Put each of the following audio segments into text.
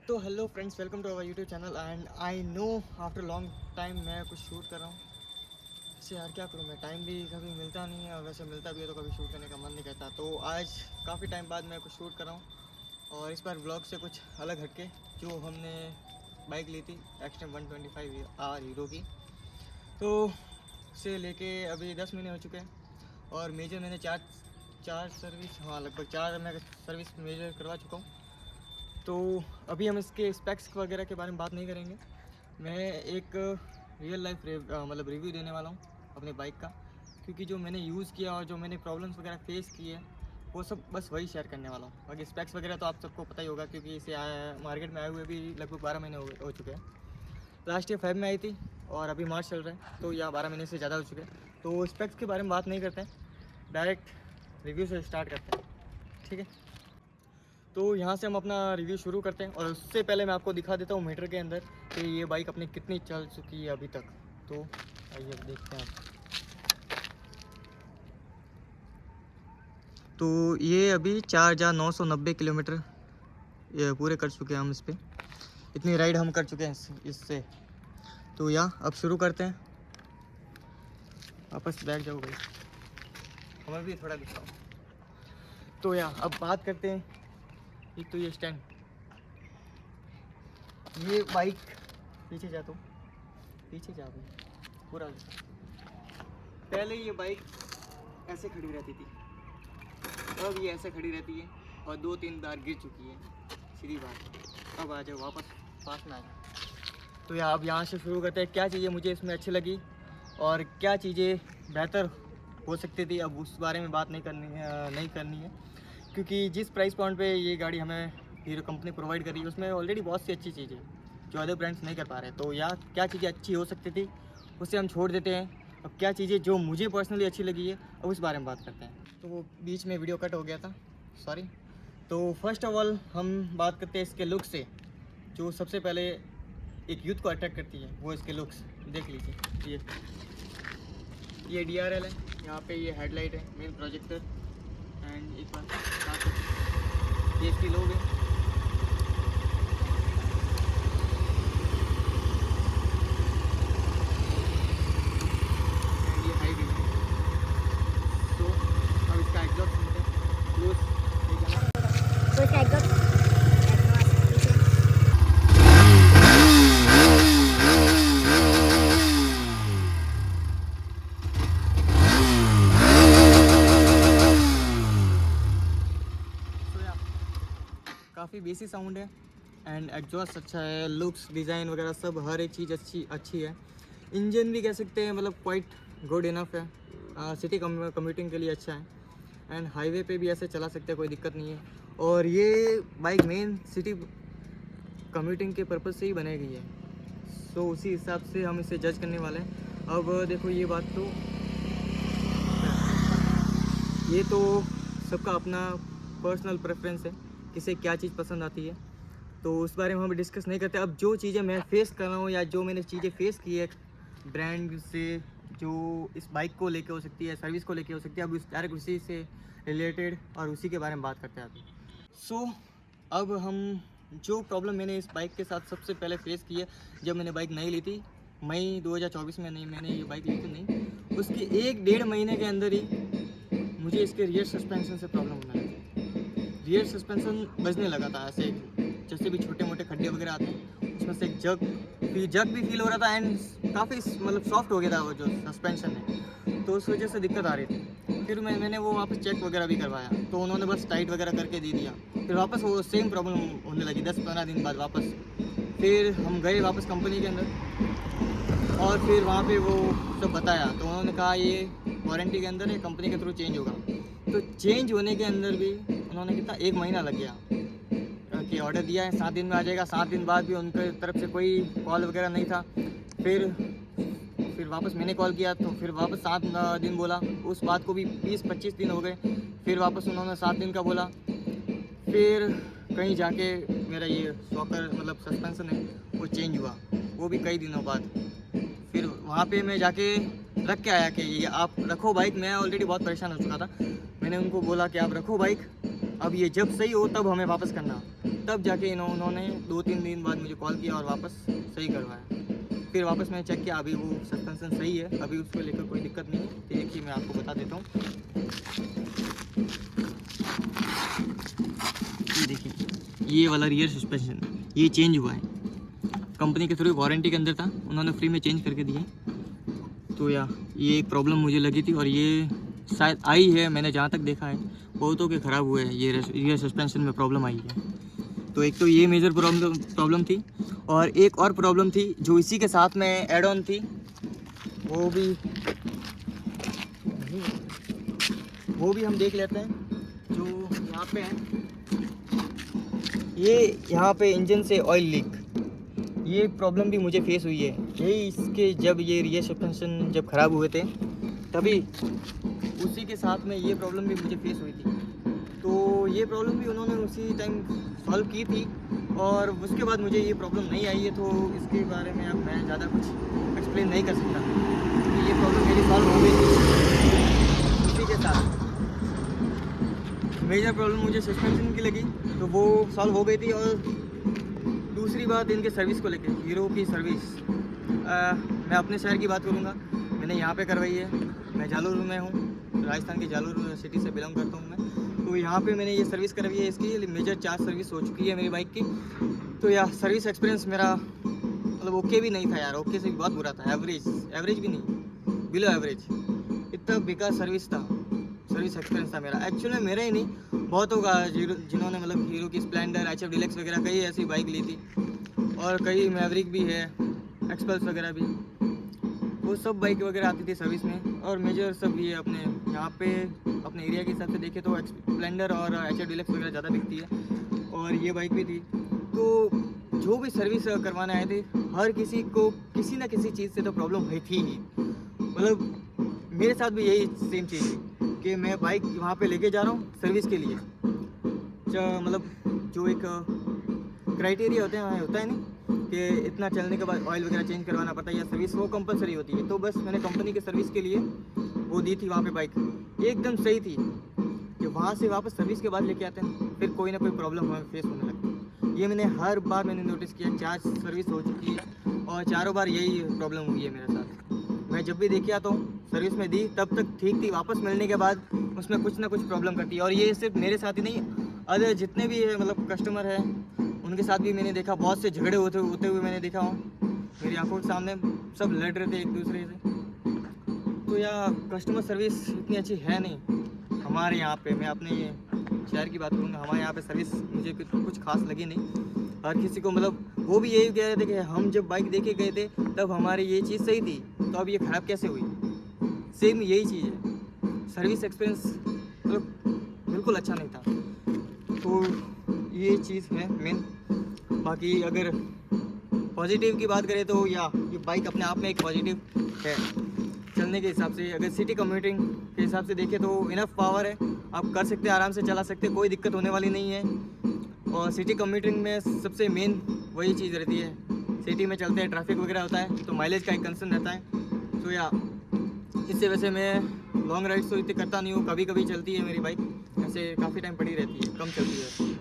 तो hello friends, welcome to our YouTube channel. And I know after long time मैं कुछ shoot कर रहा हूँ। इससे यार क्या करूँ, मैं टाइम भी कभी मिलता नहीं है और वैसे मिलता भी है तो कभी शूट करने का मन नहीं करता। तो आज काफ़ी टाइम बाद मैं कुछ शूट कर रहा हूँ और इस बार व्लॉग से कुछ अलग हटके जो हमने बाइक ली थी एक्सट्रीम 125R हीरो की, तो से लेके अभी 10 महीने हो चुके हैं और मेजर मैंने चार सर्विस, हाँ लगभग 4 मैं सर्विस मेजर करवा चुका हूँ। तो अभी हम इसके स्पेक्स वगैरह के बारे में बात नहीं करेंगे। मैं एक रियल लाइफ मतलब रिव्यू देने वाला हूँ अपने बाइक का, क्योंकि जो मैंने यूज़ किया और जो मैंने प्रॉब्लम्स वगैरह फेस किए हैं वो सब बस वही शेयर करने वाला हूँ। बाकी स्पेक्स वगैरह तो आप सबको पता ही होगा, क्योंकि इसे मार्केट में आए हुए भी लगभग 12 महीने हो चुके हैं। लास्ट ईयर फेब में आई थी और अभी मार्च चल रहा है, तो यहाँ 12 महीने से ज़्यादा हो चुके हैं। तो स्पेक्स के बारे में बात नहीं करते हैं, डायरेक्ट रिव्यू से स्टार्ट करते हैं, ठीक है। तो यहाँ से हम अपना रिव्यू शुरू करते हैं और उससे पहले मैं आपको दिखा देता हूँ मीटर के अंदर कि ये बाइक अपनी कितनी चल चुकी है अभी तक। तो आइए अब देखते हैं आप। तो ये अभी 4,990 किलोमीटर पूरे कर चुके हैं हम इस पर। इतनी राइड हम कर चुके हैं इससे। तो यहाँ अब शुरू करते हैं। वापस बैठ जाओ भाई, हमें भी थोड़ा दिखाओ। तो यहाँ अब बात करते हैं। एक तो ये स्टैंड, ये बाइक पीछे जा, तो पीछे जा भाई पूरा। पहले ये बाइक ऐसे खड़ी रहती थी, अब ये ऐसे खड़ी रहती है और 2-3 बार गिर चुकी है, सीधी बात। अब आ जाओ वापस पास में आ जाओ। तो अब यहाँ से शुरू करते हैं क्या चीज़ें मुझे इसमें अच्छी लगी और क्या चीज़ें बेहतर हो सकती थी। अब उस बारे में बात नहीं करनी है, क्योंकि जिस प्राइस पॉइंट पे ये गाड़ी हमें हीरो कंपनी प्रोवाइड कर रही है उसमें ऑलरेडी बहुत सी अच्छी चीज़ें जो अदर ब्रांड्स नहीं कर पा रहे। तो या क्या चीज़ें अच्छी हो सकती थी उसे हम छोड़ देते हैं। अब क्या चीज़ें जो मुझे पर्सनली अच्छी लगी है अब उस बारे में बात करते हैं। तो वो बीच में वीडियो कट हो गया था, सॉरी। तो फर्स्ट ऑफ ऑल हम बात करते हैं इसके लुक से। जो सबसे पहले एक यूथ को अट्रैक्ट करती है वो इसके लुक्स। देख लीजिए, ये DRL है, यहाँ पे ये हेडलाइट है, मेन प्रोजेक्टर। एंड एक बार ये इसकी लोग है। काफ़ी बेसी साउंड है एंड एग्जॉस्ट अच्छा है, लुक्स डिज़ाइन वगैरह सब हर एक चीज़ अच्छी है। इंजन भी कह सकते हैं मतलब क्वाइट गुड इनफ है, सिटी कम्यूटिंग के लिए अच्छा है एंड हाईवे पे भी ऐसे चला सकते हैं, कोई दिक्कत नहीं है। और ये बाइक मेन सिटी कम्यूटिंग के पर्पज़ से ही बनाई गई है, सो उसी हिसाब से हम इसे जज करने वाले हैं। अब देखो ये बात तो ये तो सबका अपना पर्सनल प्रेफरेंस है, किसे क्या चीज़ पसंद आती है, तो उस बारे में हम डिस्कस नहीं करते। अब जो चीज़ें मैं फेस कर रहा हूँ या जो मैंने चीज़ें फेस की है ब्रांड से, जो इस बाइक को लेके हो सकती है, सर्विस को लेके हो सकती है, अब डायरेक्ट उसी से रिलेटेड और उसी के बारे में बात करते हैं अभी। सो अब हम जो प्रॉब्लम मैंने इस बाइक के साथ सबसे पहले फेस की है, जब मैंने बाइक नहीं ली थी मई 2024 में, नहीं मैंने ये बाइक ली थी नहीं, उसके 1-1.5 महीने के अंदर ही मुझे इसके रियर सस्पेंशन से प्रॉब्लम होने लगी। रियर सस्पेंशन बजने लगा था ऐसे, जैसे भी छोटे मोटे खड्डे वगैरह आते हैं उसमें से एक जग भी फील हो रहा था एंड काफ़ी मतलब सॉफ्ट हो गया था वो जो सस्पेंशन है, तो उस वजह से दिक्कत आ रही थी। फिर मैंने वो वापस चेक वगैरह भी करवाया तो उन्होंने बस टाइट वगैरह करके दे दिया। फिर वापस वो सेम प्रॉब्लम होने लगी 10-15 दिन बाद वापस। फिर हम गए वापस कंपनी के अंदर और फिर वहाँ पे वो सब बताया, तो उन्होंने कहा ये वारंटी के अंदर है, कंपनी के थ्रू चेंज होगा। तो चेंज होने के अंदर भी उन्होंने कितना 1 महीना लग गया कि ऑर्डर दिया है 7 दिन में आ जाएगा, 7 दिन बाद भी उनके तरफ से कोई कॉल वगैरह नहीं था। फिर वापस मैंने कॉल किया तो फिर वापस 7 दिन बोला, उस बात को भी 20-25 दिन हो गए, फिर वापस उन्होंने 7 दिन का बोला। फिर कहीं जाके मेरा ये शॉकर मतलब सस्पेंसन है वो चेंज हुआ, वो भी कई दिनों बाद। फिर वहाँ पे मैं जाके रख के आया कि ये आप रखो बाइक। मैं ऑलरेडी बहुत परेशान हो चुका था, मैंने उनको बोला कि आप रखो बाइक, अब ये जब सही हो तब हमें वापस करना। तब जाके उन्होंने 2-3 दिन बाद मुझे कॉल किया और वापस सही करवाया। फिर वापस मैंने चेक किया, अभी वो सस्पेंशन सही है, अभी उसको लेकर कोई दिक्कत नहीं है। तो देखिए मैं आपको बता देता हूँ, ये देखिए ये वाला रियर सस्पेंशन ये चेंज हुआ है, कंपनी के थ्रू वारंटी के अंदर था, उन्होंने फ्री में चेंज करके दिए। तो ये एक प्रॉब्लम मुझे लगी थी और ये शायद आई है, मैंने जहाँ तक देखा है बहुतों के ख़राब हुए हैं, ये रियर सस्पेंशन में प्रॉब्लम आई है। तो एक तो ये मेजर प्रॉब्लम थी और एक और प्रॉब्लम थी जो इसी के साथ में एड ऑन थी, वो भी हम देख लेते हैं। जो यहाँ पे है, ये यहाँ पे इंजन से ऑयल लीक, ये प्रॉब्लम भी मुझे फेस हुई है। यही इसके जब ये रियर सस्पेंशन जब ख़राब हुए थे तभी उसी के साथ में ये प्रॉब्लम भी मुझे फेस हुई थी। तो ये प्रॉब्लम भी उन्होंने उसी टाइम सॉल्व की थी और उसके बाद मुझे ये प्रॉब्लम नहीं आई है। तो इसके बारे में अब मैं ज़्यादा कुछ एक्सप्लेन नहीं कर सकता, क्योंकि ये प्रॉब्लम मेरी सॉल्व हो गई थी उसी के साथ। मेजर प्रॉब्लम मुझे सस्पेंशन की लगी तो वो सॉल्व हो गई थी। और दूसरी बात इनके सर्विस को लेकर, हीरो की सर्विस, मैं अपने शहर की बात करूँगा, मैंने यहाँ पे करवाई है। मैं जालोर में हूँ, राजस्थान के जालोर सिटी से बिलोंग करता हूँ मैं। तो यहाँ पे मैंने ये सर्विस करवाई है, इसकी मेजर 4 सर्विस हो चुकी है मेरी बाइक की। तो यार सर्विस एक्सपीरियंस मेरा मतलब ओके भी नहीं था यार, ओके से भी बहुत बुरा था, एवरेज भी नहीं, बिलो एवरेज, इतना बेकार सर्विस एक्सपीरियंस था मेरा। एक्चुअली में मेरा ही नहीं, बहुत होगा जिन्होंने मतलब हीरो की स्प्लेंडर, HF डीलक्स वगैरह कई ऐसी बाइक ली थी और कई मैवरिक भी है, एक्सपल्स वगैरह भी, वो सब बाइक वगैरह आती थी सर्विस में। और मेजर सब ये अपने यहाँ पे अपने एरिया के हिसाब से देखे तो स्प्लेंडर और HF डीलक्स वगैरह ज़्यादा बिकती है और ये बाइक भी थी। तो जो भी सर्विस करवाने आए थे हर किसी को किसी ना किसी चीज़ से तो प्रॉब्लम हुई थी ही। मतलब मेरे साथ भी यही सेम चीज़ थी कि मैं बाइक वहाँ पे लेके जा रहा हूँ सर्विस के लिए, मतलब जो एक क्राइटेरिया होता है नहीं कि इतना चलने के बाद ऑयल वगैरह चेंज करवाना पड़ता है या सर्विस वो कंपलसरी होती है। तो बस मैंने कंपनी के सर्विस के लिए वो दी थी वहाँ पे बाइक, एकदम सही थी कि वहाँ से वापस सर्विस के बाद लेके आते हैं फिर कोई ना कोई प्रॉब्लम हमें फेस होने लगती है। ये मैंने हर बार नोटिस किया, 4 सर्विस हो चुकी है और चारों बार यही प्रॉब्लम हुई है मेरे साथ। मैं जब भी देखे आता हूँ सर्विस में दी तब तक ठीक थी, वापस मिलने के बाद उसमें कुछ ना कुछ प्रॉब्लम करती है। और ये सिर्फ मेरे साथ ही नहीं, अदर जितने भी है मतलब कस्टमर है उनके साथ भी मैंने देखा, बहुत से झगड़े होते हुए मैंने देखा हूँ, मेरी आंखों के सामने सब लड़ रहे थे एक दूसरे से। तो यार कस्टमर सर्विस इतनी अच्छी है नहीं हमारे यहाँ पे। मैं अपने शहर की बात करूँगा, हमारे यहाँ पे सर्विस मुझे कुछ खास लगी नहीं। हर किसी को मतलब वो भी यही कह रहे थे कि हम जब बाइक देखे गए थे तब हमारी ये चीज़ सही थी, तो अब ये ख़राब कैसे हुई। सेम यही चीज़ है, सर्विस एक्सपीरियंस मतलब बिल्कुल अच्छा नहीं था। तो ये चीज़ है मेन। बाकी अगर पॉजिटिव की बात करें तो या ये बाइक अपने आप में एक पॉजिटिव है चलने के हिसाब से। अगर सिटी कम्यूटिंग के हिसाब से देखें तो इनफ पावर है, आप कर सकते हैं, आराम से चला सकते हैं, कोई दिक्कत होने वाली नहीं है। और सिटी कम्यूटिंग में सबसे मेन वही चीज़ रहती है, सिटी में चलते हैं ट्रैफिक वगैरह होता है तो माइलेज का एक कंसर्न रहता है। तो या इससे वैसे मैं लॉन्ग राइड्स तो इतनी करता नहीं हूँ, कभी कभी चलती है मेरी बाइक, ऐसे काफ़ी टाइम पड़ी रहती है, कम चलती है।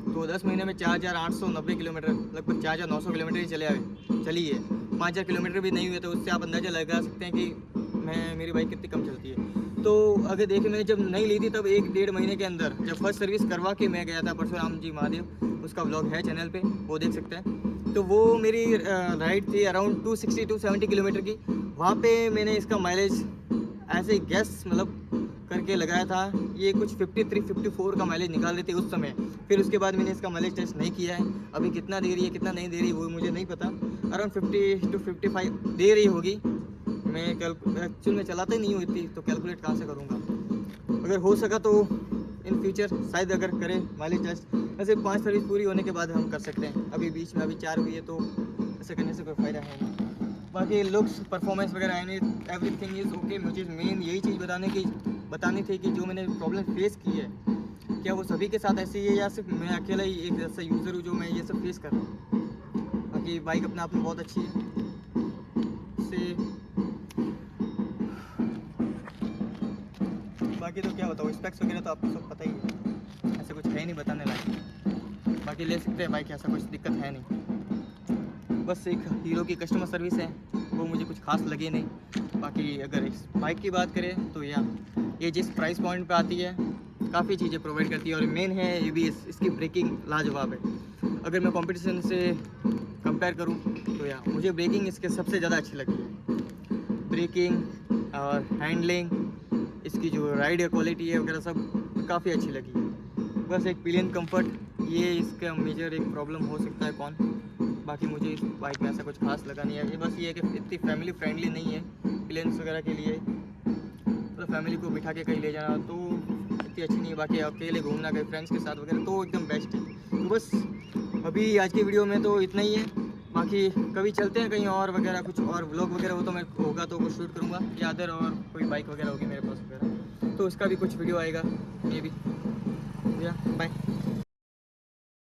तो 10 महीने में 4890 किलोमीटर, लगभग 4900 किलोमीटर ही चली है। 5000 किलोमीटर भी नहीं हुए तो उससे आप अंदाज़ा लगा सकते हैं कि मेरी बाइक कितनी कम चलती है। तो अगर देखें मैंने जब नहीं ली थी तब 1-1.5 महीने के अंदर जब फर्स्ट सर्विस करवा के मैं गया था परशुराम जी महादेव, उसका व्लॉग है चैनल पे, वो देख सकते हैं। तो वो मेरी राइड थी अराउंड 260-270 किलोमीटर की। वहाँ पे मैंने इसका माइलेज ऐसे ही गैस मतलब करके लगाया था, ये कुछ 53-54 का माइलेज निकाल रहे थे उस समय। फिर उसके बाद मैंने इसका माइलेज टेस्ट नहीं किया है, अभी कितना दे रही है कितना नहीं दे रही वो मुझे नहीं पता, अराउंड 50-55 दे रही होगी। मैं एक्चुअल में चलाते नहीं हूँ इतनी, तो कैलकुलेट कहाँ से करूँगा। अगर हो सका तो इन फ्यूचर शायद अगर करें माइलेज टेस्ट, वैसे 5 सर्विस पूरी होने के बाद हम कर सकते हैं। अभी बीच में अभी 4 हुई है तो ऐसे करने से कोई फ़ायदा है नहीं। बाकी लुक्स परफॉर्मेंस वगैरह एवरीथिंग इज़ ओके। मुझे मेन यही चीज़ बतानी थी कि जो मैंने प्रॉब्लम फेस की है क्या वो सभी के साथ ऐसी है या सिर्फ मैं अकेला ही एक ऐसा यूज़र हूँ जो मैं ये सब फेस कर रहा हूँ। बाकी बाइक अपने आप में बहुत अच्छी है। इससे बाकी तो क्या बताऊँ, स्पेक्स वगैरह तो आपको सब पता ही है, ऐसे कुछ है नहीं बताने लायक। बाकी ले सकते हैं बाइक, ऐसा कुछ दिक्कत है नहीं। बस एक हीरो की कस्टमर सर्विस है वो मुझे कुछ खास लगी नहीं। बाकी अगर इस बाइक की बात करें तो ये जिस प्राइस पॉइंट पे आती है काफ़ी चीज़ें प्रोवाइड करती है, और मेन है ABS, इसकी ब्रेकिंग लाजवाब है। अगर मैं कंपटीशन से कंपेयर करूं तो मुझे ब्रेकिंग इसके सबसे ज़्यादा अच्छी लगी है। ब्रेकिंग और हैंडलिंग, इसकी जो राइड क्वालिटी है वगैरह सब काफ़ी अच्छी लगी है। बस एक पिलियन कंफर्ट, ये इसका मेजर एक प्रॉब्लम हो सकता है कौन। बाकी मुझे इस बाइक में ऐसा कुछ खास लगा नहीं है। ये बस ये है कि इतनी फैमिली फ्रेंडली नहीं है पिलियंस वगैरह के लिए, मतलब फैमिली को बिठा के कहीं ले जाना तो इतनी अच्छी नहीं है। बाकी अकेले घूमना कहीं फ्रेंड्स के साथ वगैरह तो एकदम बेस्ट है। तो बस अभी आज की वीडियो में तो इतना ही है। बाकी कभी चलते हैं कहीं और वगैरह, कुछ और व्लॉग वगैरह हो तो मैं होगा तो वो शूट करूँगा, या अदर और कोई बाइक वगैरह होगी मेरे पास वगैरह तो उसका भी कुछ वीडियो आएगा मे बी। बाय।